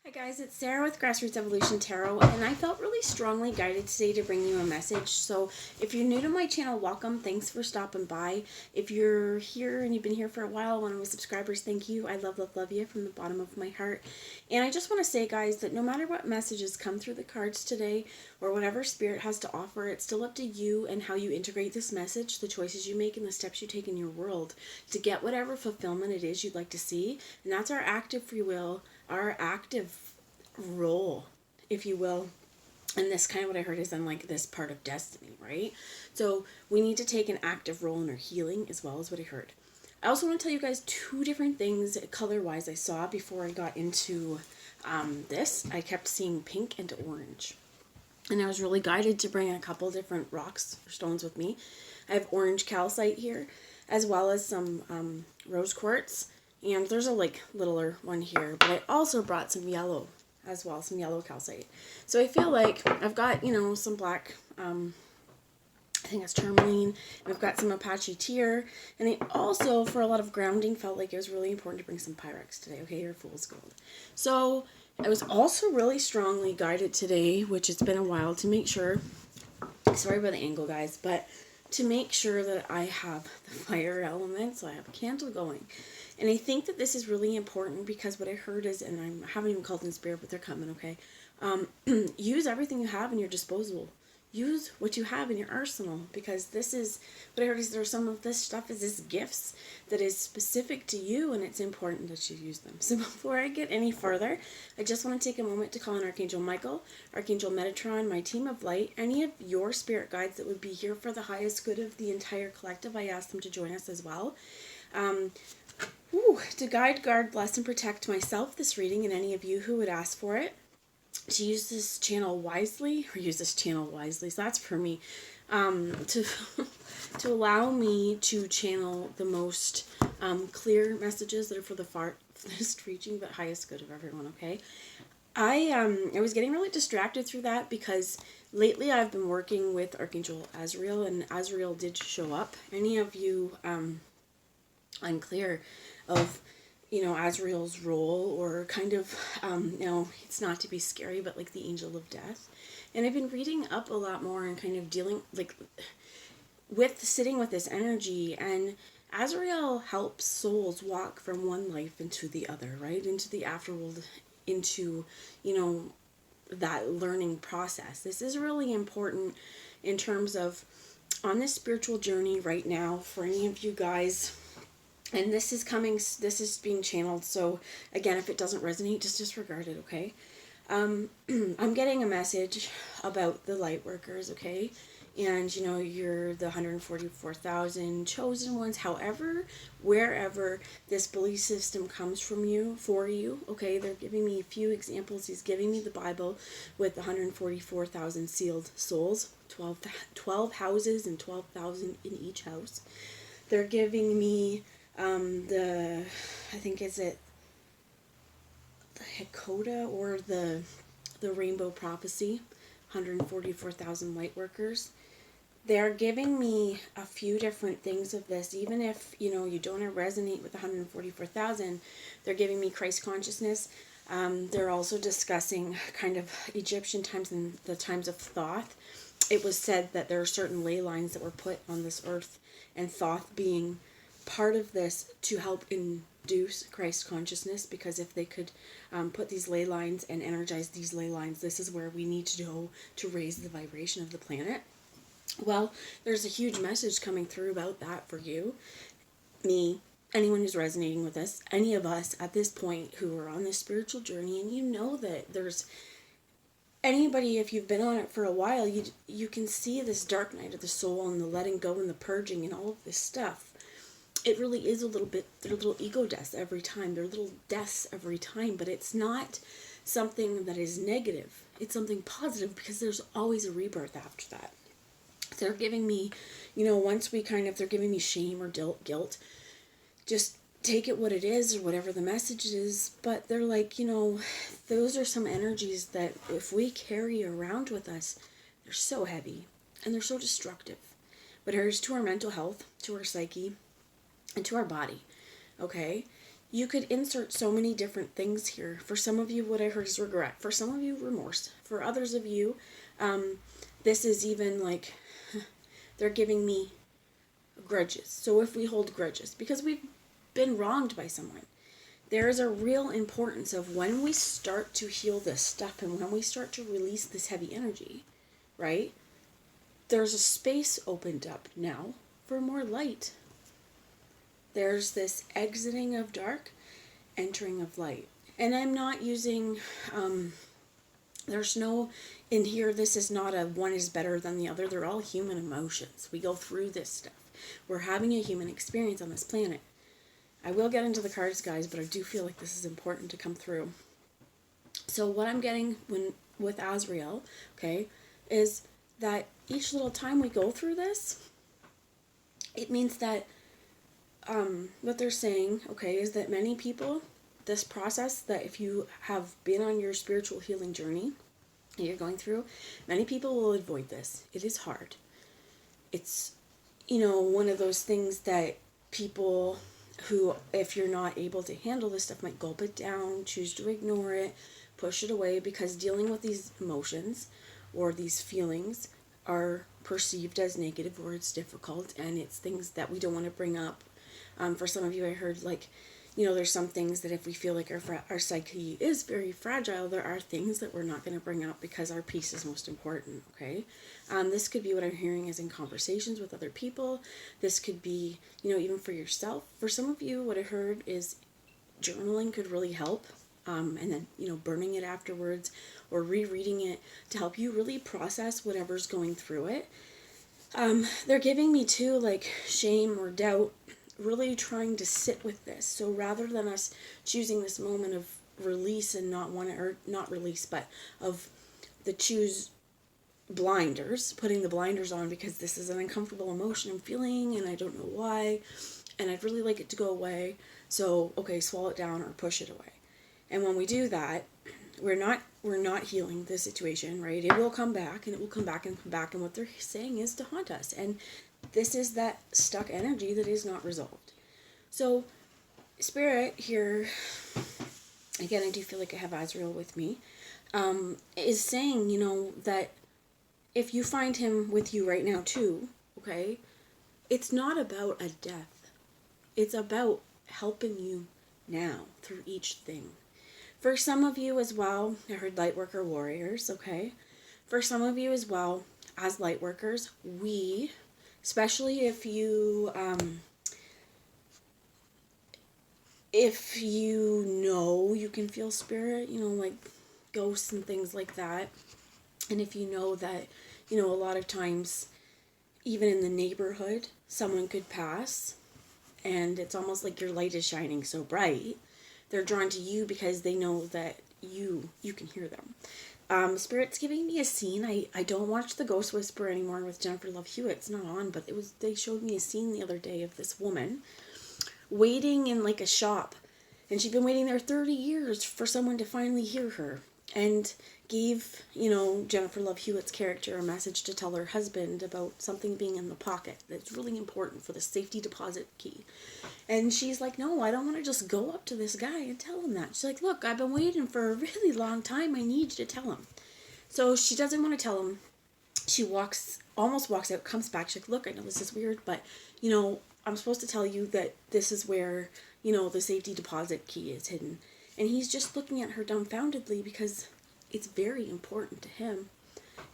Hi guys, it's Sarah with Grassroots Evolution Tarot, and I felt really strongly guided today to bring you a message. So if you're new to my channel, welcome. Thanks for stopping by. If you're here and you've been here for a while, one of my subscribers, thank you. I love you from the bottom of my heart. And I just want to say, guys, that no matter what messages come through the cards today, or whatever Spirit has to offer, it's still up to you and how you integrate this message, the choices you make, and the steps you take in your world to get whatever fulfillment it is you'd like to see. And that's our active free will, our active role, if you will. And this kind of what I heard is then like this part of destiny, right? So we need to take an active role in our healing as well as what I heard. I also want to tell you guys two different things color wise I saw before I got into this. I kept seeing pink and orange. And I was really guided to bring a couple different rocks or stones with me. I have orange calcite here, as well as some rose quartz. And there's a like littler one here, but I also brought some yellow as well, some yellow calcite. So I feel like I've got, you know, some black, I think that's tourmaline, and I've got some Apache tear, and I also, for a lot of grounding, felt like it was really important to bring some Pyrex today, okay, or fool's gold. So I was also really strongly guided today, which it's been a while, to make sure, sorry about the angle guys, but to make sure that I have the fire element, so I have a candle going. And I think that this is really important because what I heard is, and I haven't even called in spirit, but they're coming, okay? Use everything you have in your disposal. Use what you have in your arsenal, because this is, what I heard is there's some of this stuff is this gifts that is specific to you, and it's important that you use them. So before I get any further, I just want to take a moment to call on Archangel Michael, Archangel Metatron, my team of light, any of your spirit guides that would be here for the highest good of the entire collective. I ask them to join us as well. To guide, guard, bless, and protect myself, this reading, and any of you who would ask for it, to use this channel wisely, so that's for me, to to allow me to channel the most clear messages that are for the farthest reaching but highest good of everyone, okay? I was getting really distracted through that because lately I've been working with Archangel Azrael, and Azrael did show up. Any of you unclear of, you know, Azrael's role, or kind of, it's not to be scary, but like the angel of death. And I've been reading up a lot more and kind of dealing, like, with sitting with this energy, and Azrael helps souls walk from one life into the other, right? Into the afterworld, into, you know, that learning process. This is really important in terms of on this spiritual journey right now for any of you guys. And this is being channeled, so again, if it doesn't resonate, just disregard it, okay? I'm getting a message about the light workers, okay? And, you know, you're the 144,000 chosen ones, however, wherever this belief system comes from you, for you, okay? They're giving me a few examples. He's giving me the Bible with the 144,000 sealed souls, 12 houses and 12,000 in each house. They're giving me I think is it the Hakoda or the Rainbow Prophecy, 144,000 light workers. They're giving me a few different things of this, even if, you know, you don't resonate with 144,000, they're giving me Christ consciousness. They're also discussing kind of Egyptian times and the times of Thoth. It was said that there are certain ley lines that were put on this earth, and Thoth being part of this to help induce Christ consciousness, because if they could put these ley lines and energize these ley lines, this is where we need to go to raise the vibration of the planet. Well, there's a huge message coming through about that for you, me, anyone who's resonating with this, any of us at this point who are on this spiritual journey. And you know that there's anybody, if you've been on it for a while, you can see this dark night of the soul and the letting go and the purging and all of this stuff. It really is a little bit, they're little ego deaths every time. They're little deaths every time, but it's not something that is negative. It's something positive, because there's always a rebirth after that. They're giving me, you know, once we kind of, they're giving me shame or guilt. Just take it what it is, or whatever the message is. But they're like, you know, those are some energies that if we carry around with us, they're so heavy and they're so destructive. But here's to our mental health, to our psyche, and to our body, okay? you could insert so many different things here. For some of you, what I heard is regret. For some of you, remorse. For others of you, this is even like they're giving me grudges. So if we hold grudges, because we've been wronged by someone, there is a real importance of when we start to heal this stuff and when we start to release this heavy energy, right? There's a space opened up now for more light. There's this exiting of dark, entering of light. And I'm not using, there's no, in here, this is not a one is better than the other. They're all human emotions. We go through this stuff. We're having a human experience on this planet. I will get into the cards, guys, but I do feel like this is important to come through. So what I'm getting with Azrael, okay, is that each little time we go through this, it means that what they're saying, okay, is that many people, this process, that if you have been on your spiritual healing journey that you're going through, many people will avoid this. It is hard. It's, one of those things that people who, if you're not able to handle this stuff, might gulp it down, choose to ignore it, push it away, because dealing with these emotions or these feelings are perceived as negative, or it's difficult, and it's things that we don't want to bring up. For some of you, I heard, there's some things that if we feel like our psyche is very fragile, there are things that we're not going to bring up because our peace is most important, okay? This could be what I'm hearing is in conversations with other people. This could be, even for yourself. For some of you, what I heard is journaling could really help. And then, burning it afterwards or rereading it to help you really process whatever's going through it. They're giving me too, like, shame or doubt, really trying to sit with this. So rather than us choosing this moment of release and not release, but of the choose blinders, putting the blinders on because this is an uncomfortable emotion I'm feeling and I don't know why, and I'd really like it to go away. So, okay, swallow it down or push it away. And when we do that, we're not healing the situation, right? It will come back and it will come back and come back. And what they're saying is to haunt us. And this is that stuck energy that is not resolved. So Spirit here, again, I do feel like I have Azrael with me, is saying, that if you find him with you right now too, okay, it's not about a death. It's about helping you now through each thing. For some of you as well, I heard lightworker warriors, okay? For some of you as well, as lightworkers, we, especially if you know you can feel spirit, like ghosts and things like that, and if you know that, a lot of times, even in the neighborhood, someone could pass, and it's almost like your light is shining so bright, they're drawn to you because they know that you can hear them. Spirit's giving me a scene. I don't watch The Ghost Whisperer anymore with Jennifer Love Hewitt. It's not on, but they showed me a scene the other day of this woman waiting in like a shop, and she'd been waiting there 30 years for someone to finally hear her, and gave, Jennifer Love Hewitt's character a message to tell her husband about something being in the pocket that's really important for the safety deposit key. And she's like, no, I don't want to just go up to this guy and tell him that. She's like, look, I've been waiting for a really long time. I need you to tell him. So she doesn't want to tell him. She almost walks out, comes back. She's like, look, I know this is weird, but, I'm supposed to tell you that this is where, the safety deposit key is hidden. And he's just looking at her dumbfoundedly because it's very important to him.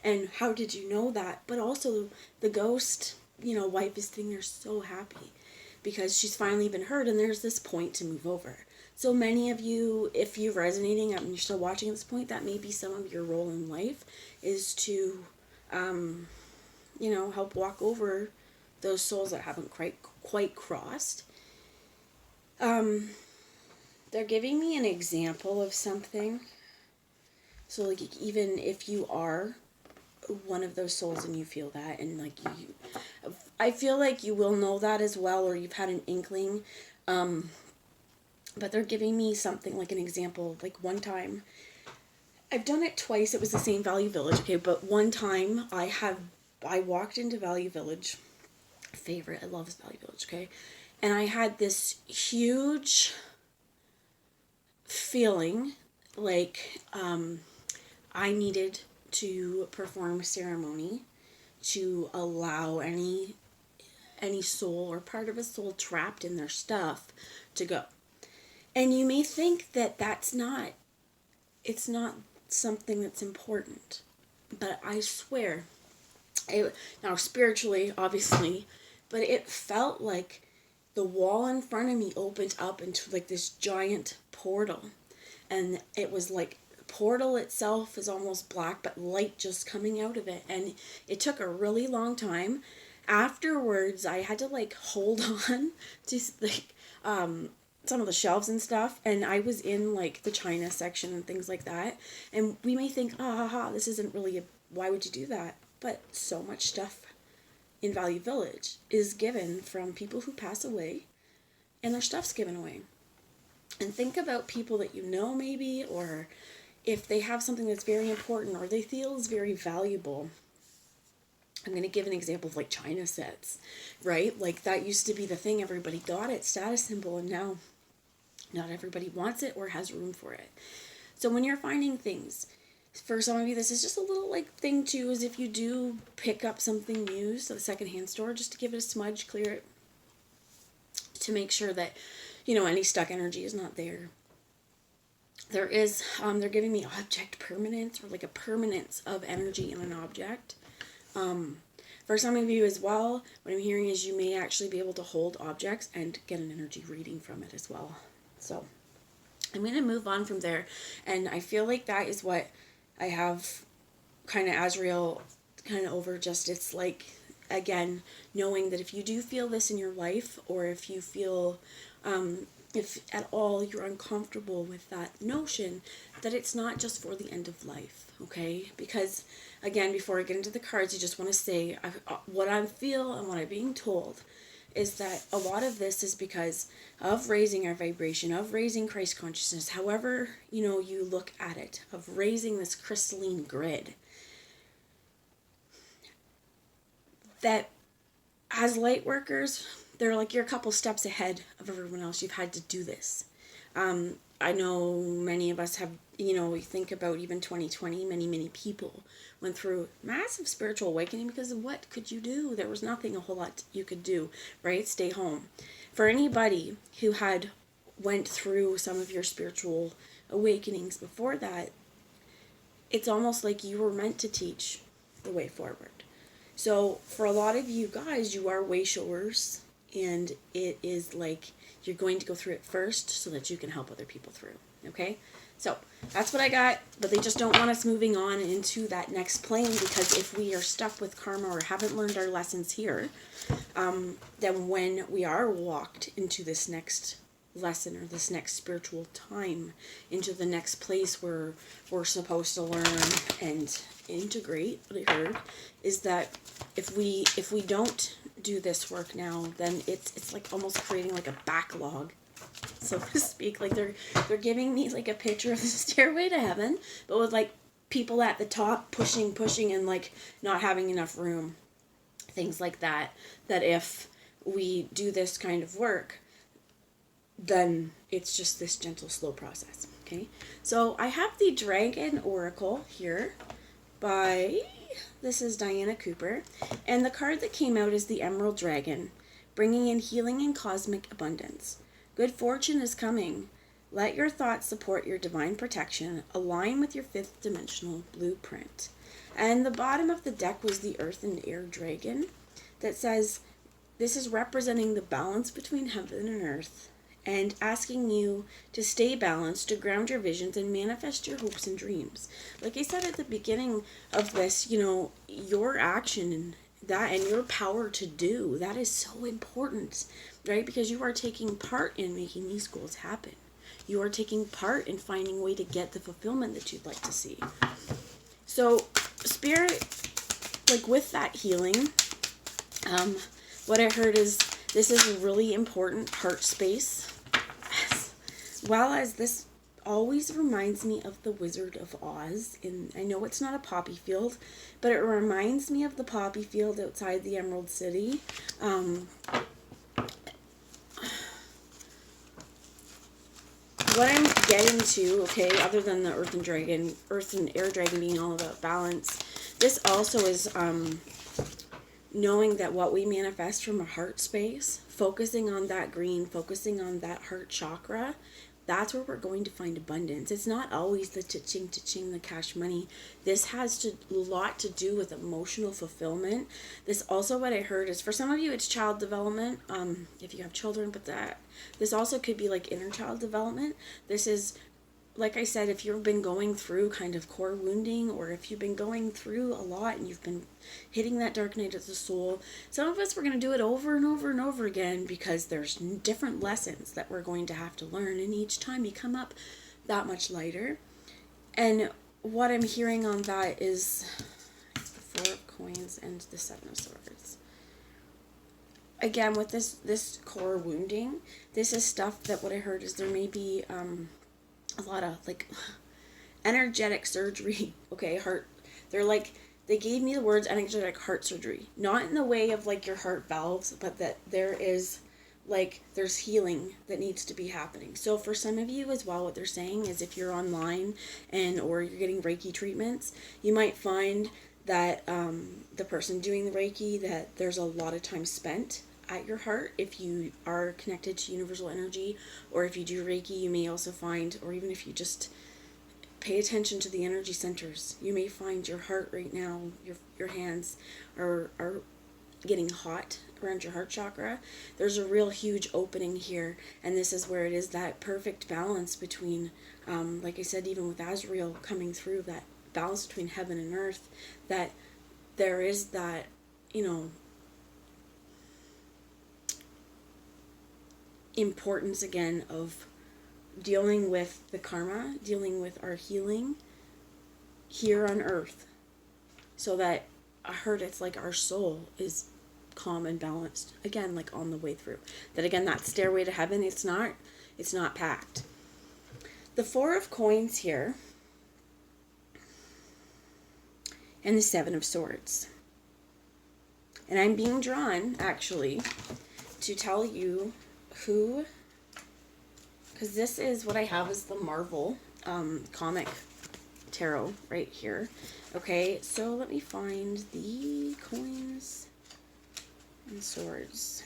And how did you know that? But also the ghost, wife is sitting there so happy because she's finally been heard, and there's this point to move over. So many of you, if you're resonating and you're still watching at this point, that may be some of your role in life, is to, help walk over those souls that haven't quite crossed. They're giving me an example of something. So, like, even if you are one of those souls and you feel that, and, like, I feel like you will know that as well, or you've had an inkling, but they're giving me something, like an example, like one time, I've done it twice, it was the same Value Village, okay, but one time I walked into Value Village, favorite, I love Value Village, okay, and I had this huge feeling like I needed to perform ceremony to allow any soul or part of a soul trapped in their stuff to go. And you may think that it's not something that's important, but I swear, now spiritually, obviously, but it felt like the wall in front of me opened up into like this giant portal, and it was like the portal itself is almost black, but light just coming out of it, and it took a really long time. Afterwards, I had to like hold on to like some of the shelves and stuff, and I was in like the China section and things like that, and we may think, this isn't really why would you do that? But so much stuff in Value Village is given from people who pass away, and their stuff's given away. And think about people that you know maybe, or if they have something that's very important or they feel is very valuable. I'm going to give an example of like China sets, right? Like that used to be the thing everybody got it, status symbol, and now not everybody wants it or has room for it. So when you're finding things, for some of you, this is just a little like thing too, is if you do pick up something used at a secondhand store, just to give it a smudge, clear it, to make sure that, any stuck energy is not there. There is, they're giving me object permanence, or like a permanence of energy in an object. For some of you as well, what I'm hearing is you may actually be able to hold objects and get an energy reading from it as well. So I'm going to move on from there. And I feel like that is what I have kind of Azrael kind of over. Just, it's like, again, knowing that if you do feel this in your life, or if you feel, if at all you're uncomfortable with that notion, that it's not just for the end of life, okay? Because, again, before I get into the cards, I just want to say what I feel and what I'm being told is that a lot of this is because of raising our vibration, of raising Christ consciousness, however, you look at it, of raising this crystalline grid. That as light workers, they're like, you're a couple steps ahead of everyone else. You've had to do this. I know many of us have, we think about even 2020, many people went through massive spiritual awakening because what could you do? There was nothing a whole lot you could do, right? Stay home. For anybody who had went through some of your spiritual awakenings before that, it's almost like you were meant to teach the way forward. So for a lot of you guys, you are way showers, and it is like you're going to go through it first so that you can help other people through. Okay? So that's what I got, but they just don't want us moving on into that next plane, because if we are stuck with karma or haven't learned our lessons here, then when we are walked into this next lesson or this next spiritual time, into the next place where we're supposed to learn and integrate, what I heard is that if we don't do this work now, then it's like almost creating like a backlog, so to speak. Like they're giving me like a picture of the stairway to heaven, but with like people at the top pushing and like not having enough room, things like that. That if we do this kind of work, then it's just this gentle, slow process. Okay, so I have the Dragon Oracle here by, this is Diana Cooper, and the card that came out is the Emerald Dragon, bringing in healing and cosmic abundance. Good fortune is coming. Let your thoughts support your divine protection. Align with your fifth dimensional blueprint. And the bottom of the deck was the Earth and Air Dragon that says, this is representing the balance between heaven and earth, and asking you to stay balanced, to ground your visions and manifest your hopes and dreams. Like I said at the beginning of this, your action and that, and your power to do, that is so important, right? Because you are taking part in making these goals happen. You are taking part in finding a way to get the fulfillment that you'd like to see. So Spirit, like with that healing, what I heard is this is a really important heart space, as well as this always reminds me of the Wizard of Oz. And I know it's not a poppy field, but it reminds me of the poppy field outside the Emerald City. What I'm get into, okay, other than the earth and air dragon being all about balance, this also is knowing that what we manifest from a heart space, focusing on that green, focusing on that heart chakra, that's where we're going to find abundance. It's not always the cha-ching, the cash money. This has a lot to do with emotional fulfillment. This also, what I heard is, for some of you, it's child development, if you have children, but this also could be like inner child development. This is, like I said, if you've been going through kind of core wounding, or if you've been going through a lot and you've been hitting that dark night of the soul, some of us, we're going to do it over and over and over again, because there's different lessons that we're going to have to learn, and each time you come up that much lighter. And what I'm hearing on that is the Four of Coins and the Seven of Swords. Again, with this core wounding, this is stuff that, what I heard is, there may be a lot of like energetic surgery, okay, they gave me the words energetic heart surgery, not in the way of like your heart valves, but that there's healing that needs to be happening. So for some of you as well, what they're saying is, if you're online or you're getting Reiki treatments, you might find that the person doing the Reiki, that there's a lot of time spent at your heart. If you are connected to universal energy, or if you do Reiki, you may also find, or even if you just pay attention to the energy centers, you may find your heart right now, your hands are getting hot around your heart chakra. There's a real huge opening here, and this is where it is that perfect balance between, like I said, even with Azrael coming through, that balance between heaven and earth, that there is that, importance again of dealing with the karma, dealing with our healing here on earth, so that I heard it's like our soul is calm and balanced again, like on the way through. That again, that stairway to heaven, it's not packed. The Four of Coins here and the Seven of Swords. And I'm being drawn actually to tell you who, because this is what I have is the Marvel comic tarot right here. Okay, so let me find the coins and swords.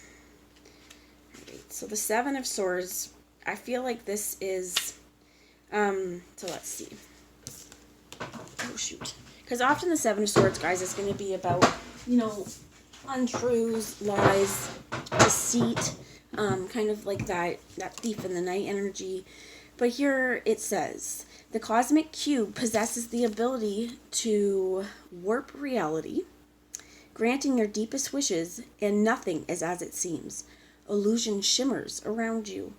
Alright, so the Seven of Swords, I feel like this is, so let's see. Oh shoot. Because often the Seven of Swords, guys, is going to be about, untruths, lies, deceit, kind of like that thief in the night energy. But here it says, the cosmic cube possesses the ability to warp reality, granting your deepest wishes, and nothing is as it seems. Illusion shimmers around you.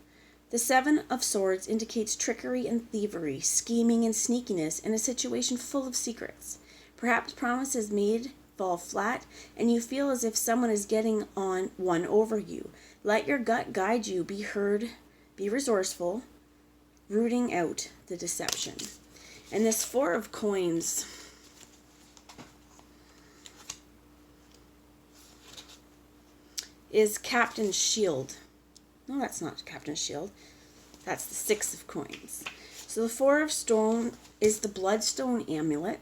The Seven of Swords indicates trickery and thievery, scheming and sneakiness in a situation full of secrets. Perhaps promises made fall flat, and you feel as if someone is getting on one over you. Let your gut guide you. Be heard, be resourceful, rooting out the deception. And this Four of Coins, is Captain's Shield. No, that's not Captain's Shield. That's the Six of Coins. So the Four of Stone is the Bloodstone amulet.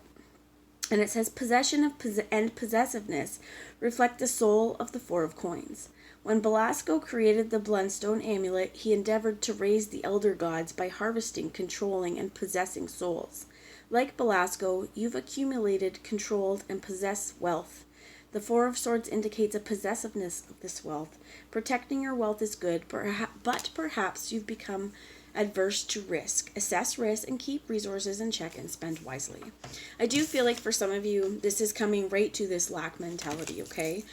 And it says, possession and possessiveness reflect the soul of the Four of Coins. When Belasco created the Bloodstone amulet, he endeavored to raise the elder gods by harvesting, controlling, and possessing souls. Like Belasco, you've accumulated, controlled, and possess wealth. The Four of Swords indicates a possessiveness of this wealth. Protecting your wealth is good, but perhaps you've become adverse to risk. Assess risk and keep resources in check and spend wisely. I do feel like for some of you, this is coming right to this lack mentality, okay?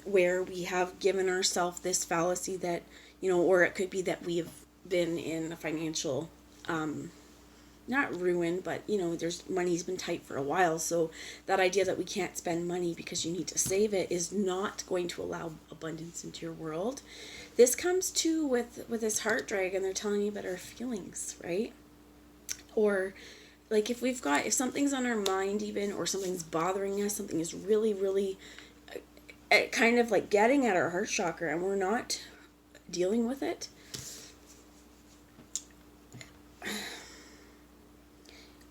Where we have given ourselves this fallacy that, or it could be that we have been in a financial, not ruin, but, there's money's been tight for a while. So that idea that we can't spend money because you need to save it is not going to allow abundance into your world. This comes too with this heart dragon. They're telling you about our feelings, right? Or like if something's on our mind even, or something's bothering us, something is really, really kind of like getting at our heart chakra and we're not dealing with it.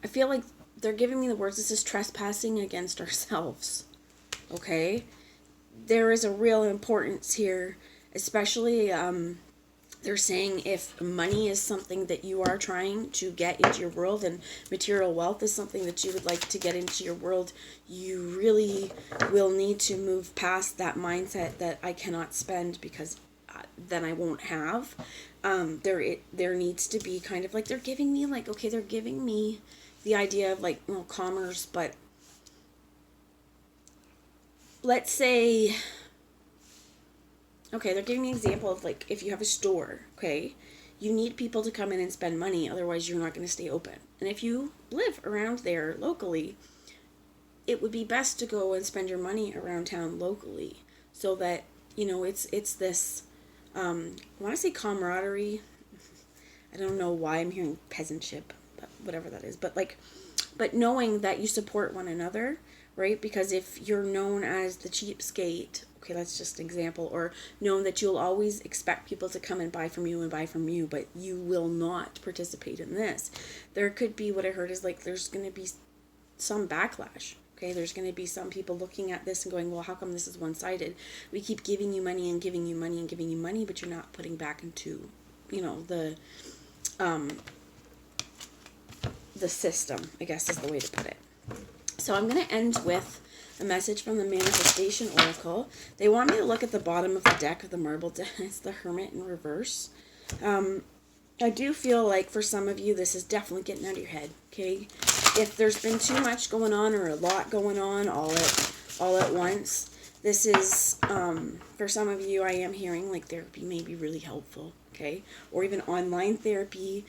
I feel like they're giving me the words, this is trespassing against ourselves. Okay? There is a real importance here, especially they're saying if money is something that you are trying to get into your world and material wealth is something that you would like to get into your world, you really will need to move past that mindset that I cannot spend because then I won't have. There needs to be kind of like, they're giving me like, okay, they're giving me the idea of like, well, commerce, but let's say, okay, they're giving me an example of like, if you have a store, okay, you need people to come in and spend money, otherwise you're not going to stay open. And if you live around there locally, it would be best to go and spend your money around town locally, so that, you know, it's this, I want to say camaraderie. I don't know why I'm hearing peasantship, but whatever that is. But like, but knowing that you support one another, right? Because if you're known as the cheapskate, okay, that's just an example, or known that you'll always expect people to come and buy from you, but you will not participate in this, there could be, what I heard is like, there's going to be some backlash. Okay, there's going to be some people looking at this and going, well, how come this is one-sided? We keep giving you money and giving you money and giving you money, but you're not putting back into, you know, the system, I guess is the way to put it. So I'm going to end with a message from the Manifestation Oracle. They want me to look at the bottom of the deck of the marble deck. It's the Hermit in reverse. I do feel like for some of you, this is definitely getting out of your head, okay? If there's been too much going on or a lot going on all at once, this is, for some of you, I am hearing like therapy may be really helpful, okay? Or even online therapy,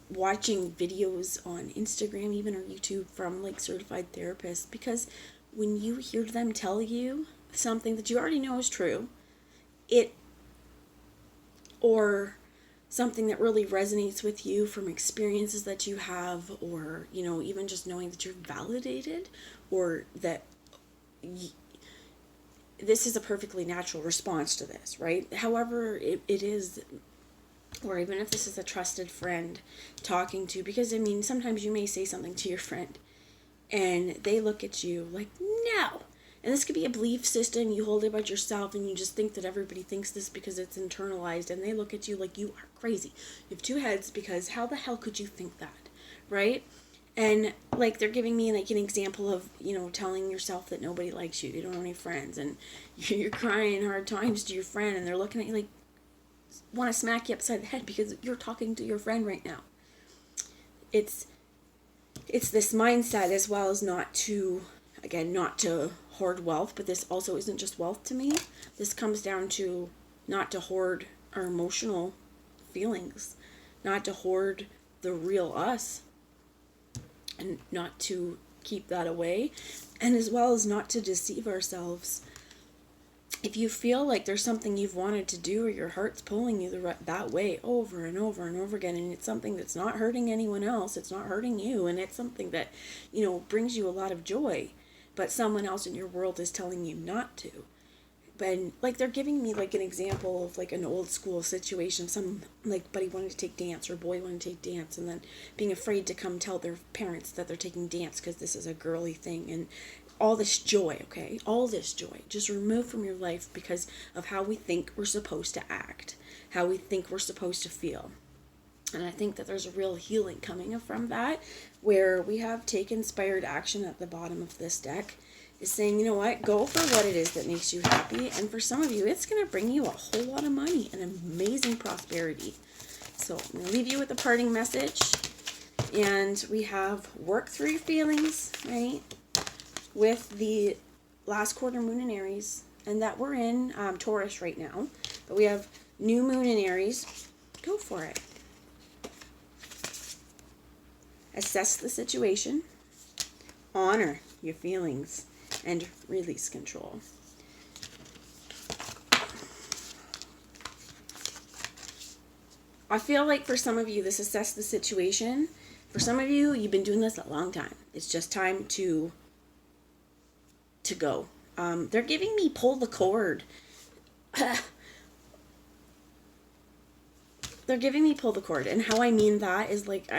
watching videos on Instagram even or YouTube from like certified therapists, because when you hear them tell you something that you already know is true, or something that really resonates with you from experiences that you have, or, you know, even just knowing that you're validated, or that this is a perfectly natural response to this, right? However it is, or even if this is a trusted friend talking to, because I mean, sometimes you may say something to your friend and they look at you like, no. And this could be a belief system you hold about yourself, and you just think that everybody thinks this because it's internalized, and they look at you like you are crazy. You have two heads, because how the hell could you think that, right? And like, they're giving me like an example of, you know, telling yourself that nobody likes you, you don't have any friends, and you're crying hard times to your friend, and they're looking at you like, want to smack you upside the head because you're talking to your friend right now. It's this mindset, as well as not to hoard wealth, but this also isn't just wealth to me. This comes down to not to hoard our emotional feelings, not to hoard the real us, and not to keep that away, and as well as not to deceive ourselves. If you feel like there's something you've wanted to do, or your heart's pulling you that way over and over and over again, and it's something that's not hurting anyone else, it's not hurting you, and it's something that, you know, brings you a lot of joy, but someone else in your world is telling you not to. But like, they're giving me like an example of like an old school situation. Some like buddy wanted to take dance, or boy wanted to take dance, and then being afraid to come tell their parents that they're taking dance because this is a girly thing, and all this joy, okay? All this joy just removed from your life because of how we think we're supposed to act, how we think we're supposed to feel. And I think that there's a real healing coming from that, where we have take inspired action at the bottom of this deck, is saying, you know what, go for what it is that makes you happy. And for some of you, it's going to bring you a whole lot of money and amazing prosperity. So I'm going to leave you with a parting message. And we have work through your feelings, right? With the last quarter moon in Aries, and that we're in Taurus right now, but we have new moon in Aries. Go for it. Assess the situation, honor your feelings, and release control. I feel like for some of you, this assess the situation. For some of you, you've been doing this a long time. It's just time to go. They're giving me pull the cord. They're giving me pull the cord, and how I mean that is like,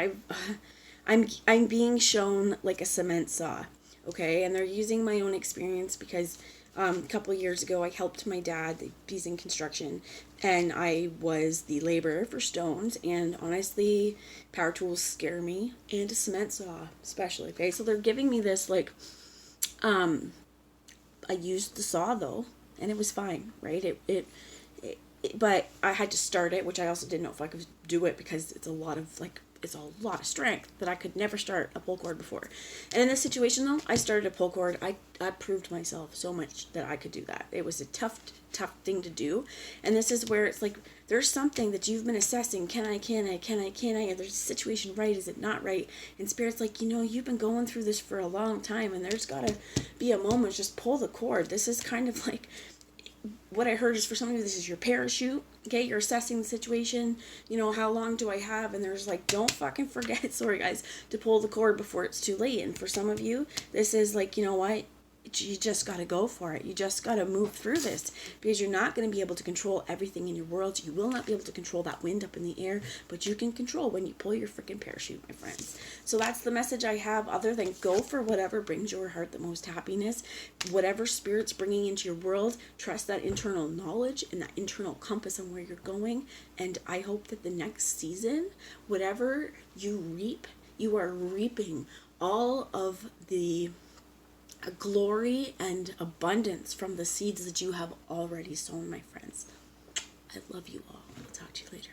I'm being shown like a cement saw, okay? And they're using my own experience because a couple of years ago I helped my dad. He's in construction, and I was the laborer for stones. And honestly, power tools scare me, and a cement saw especially. Okay, so they're giving me this like, I used the saw though, and it was fine, right? But I had to start it, which I also didn't know if I could do it because it's a lot of strength that I could never start a pull cord before. And in this situation though, I started a pull cord. I proved myself so much that I could do that. It was a tough thing to do. And this is where it's like, there's something that you've been assessing. Can I? And there's a situation right? Is it not right? And Spirit's like, you've been going through this for a long time, and there's gotta be a moment, just pull the cord. This is kind of like, what I heard is for some of you, this is your parachute. Okay, you're assessing the situation. How long do I have? And there's like, don't fucking forget, sorry guys, to pull the cord before it's too late. And for some of you, this is like, what? You just got to go for it. You just got to move through this, because you're not going to be able to control everything in your world. You will not be able to control that wind up in the air, but you can control when you pull your freaking parachute, my friends. So that's the message I have, other than go for whatever brings your heart the most happiness. Whatever Spirit's bringing into your world, trust that internal knowledge and that internal compass on where you're going. And I hope that the next season, whatever you reap, you are reaping all of the glory and abundance from the seeds that you have already sown, my friends. I love you all. I'll talk to you later.